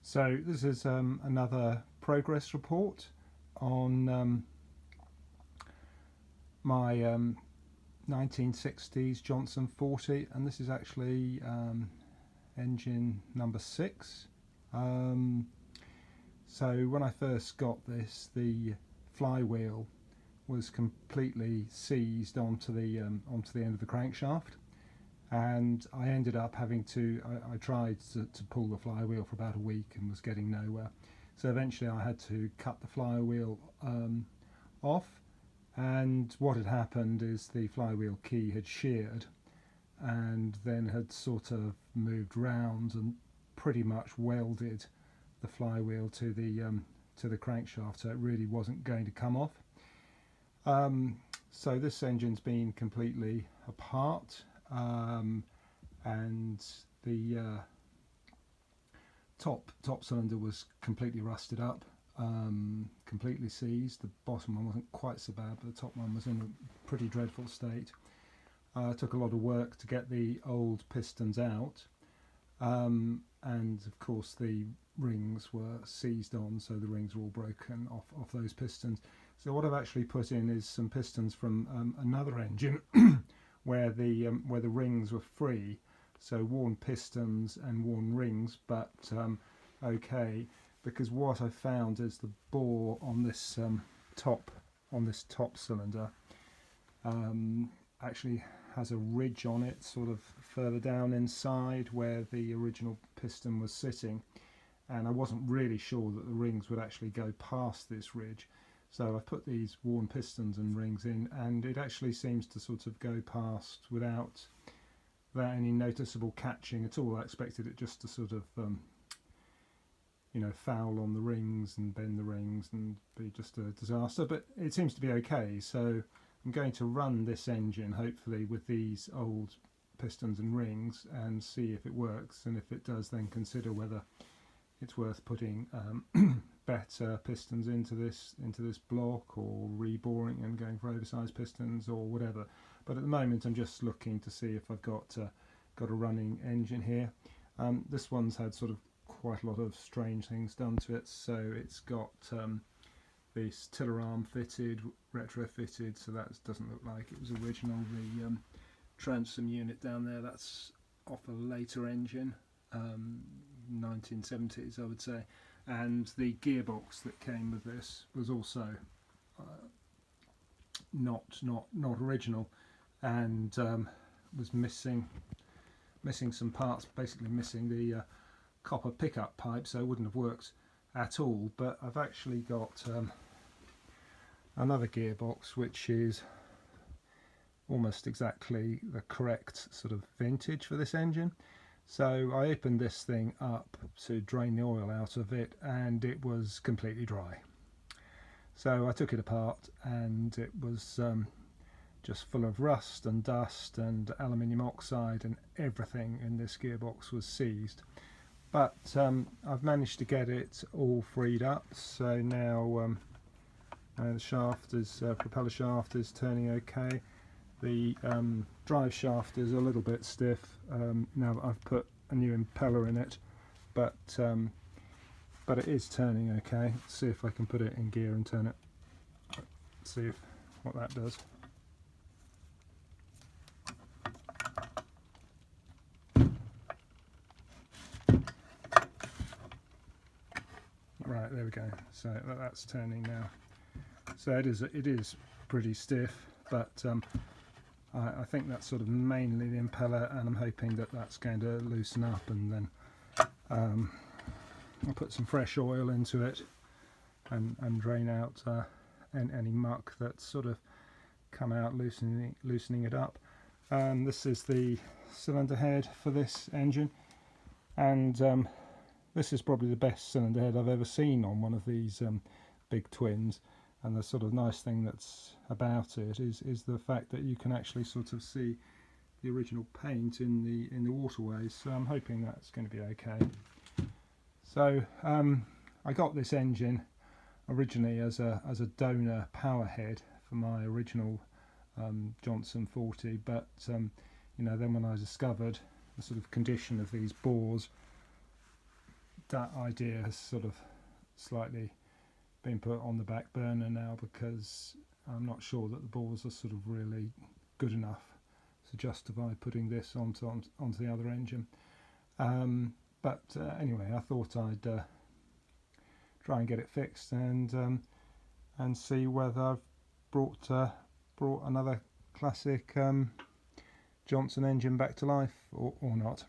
So this is another progress report on my 1960s Johnson 40, and this is actually engine number 6. So when I first got this, the flywheel was completely seized onto the end of the crankshaft, and I ended up having to, I tried to pull the flywheel for about a week and was getting nowhere. So eventually I had to cut the flywheel off, and what had happened is the flywheel key had sheared and then had sort of moved round and pretty much welded the flywheel to the crankshaft, so it really wasn't going to come off. So this engine's been completely apart, and the top cylinder was completely rusted up, completely seized. The bottom one wasn't quite so bad, but the top one was in a pretty dreadful state. It took a lot of work to get the old pistons out, and of course the rings were seized on, so the rings were all broken off those pistons. So what I've actually put in is some pistons from another engine where the rings were free, so worn pistons and worn rings, but okay, because what I found is the bore on this top cylinder actually has a ridge on it, sort of further down inside where the original piston was sitting, and I wasn't really sure that the rings would actually go past this ridge. So I've put these worn pistons and rings in, and it actually seems to sort of go past without any noticeable catching at all. I expected it just to sort of foul on the rings and bend the rings and be just a disaster, but it seems to be okay. So I'm going to run this engine hopefully with these old pistons and rings and see if it works, and if it does, then consider whether it's worth putting better pistons into this block, or reboring and going for oversized pistons or whatever. But at the moment I'm just looking to see if I've got a running engine here. This one's had sort of quite a lot of strange things done to it. So it's got this tiller arm fitted, retrofitted, so that doesn't look like it was original. The transom unit down there, that's off a later engine, 1970s I would say, and the gearbox that came with this was also not original, and was missing some parts, basically missing the copper pickup pipe, so it wouldn't have worked at all. But I've actually got another gearbox which is almost exactly the correct sort of vintage for this engine. So I opened this thing up to drain the oil out of it, and it was completely dry. So I took it apart, and it was just full of rust and dust and aluminium oxide, and everything in this gearbox was seized. But I've managed to get it all freed up, so now the shaft is propeller shaft is turning okay. The drive shaft is a little bit stiff now that I've put a new impeller in it, but it is turning okay. Let's see if I can put it in gear and turn it. See what that does. Right, there we go. So that's turning now. So it is pretty stiff, but I think that's sort of mainly the impeller, and I'm hoping that that's going to loosen up, and then I'll put some fresh oil into it and drain out any muck that's sort of come out, loosening it up. This is the cylinder head for this engine, and this is probably the best cylinder head I've ever seen on one of these big twins. And the sort of nice thing that's about it is the fact that you can actually sort of see the original paint in the waterways. So I'm hoping that's going to be okay. So I got this engine originally as a donor power head for my original Johnson 40, but then when I discovered the sort of condition of these bores, that idea has sort of slightly been put on the back burner now, because I'm not sure that the balls are sort of really good enough to justify putting this onto the other engine. But anyway, I thought I'd try and get it fixed and see whether I've brought another classic Johnson engine back to life or not.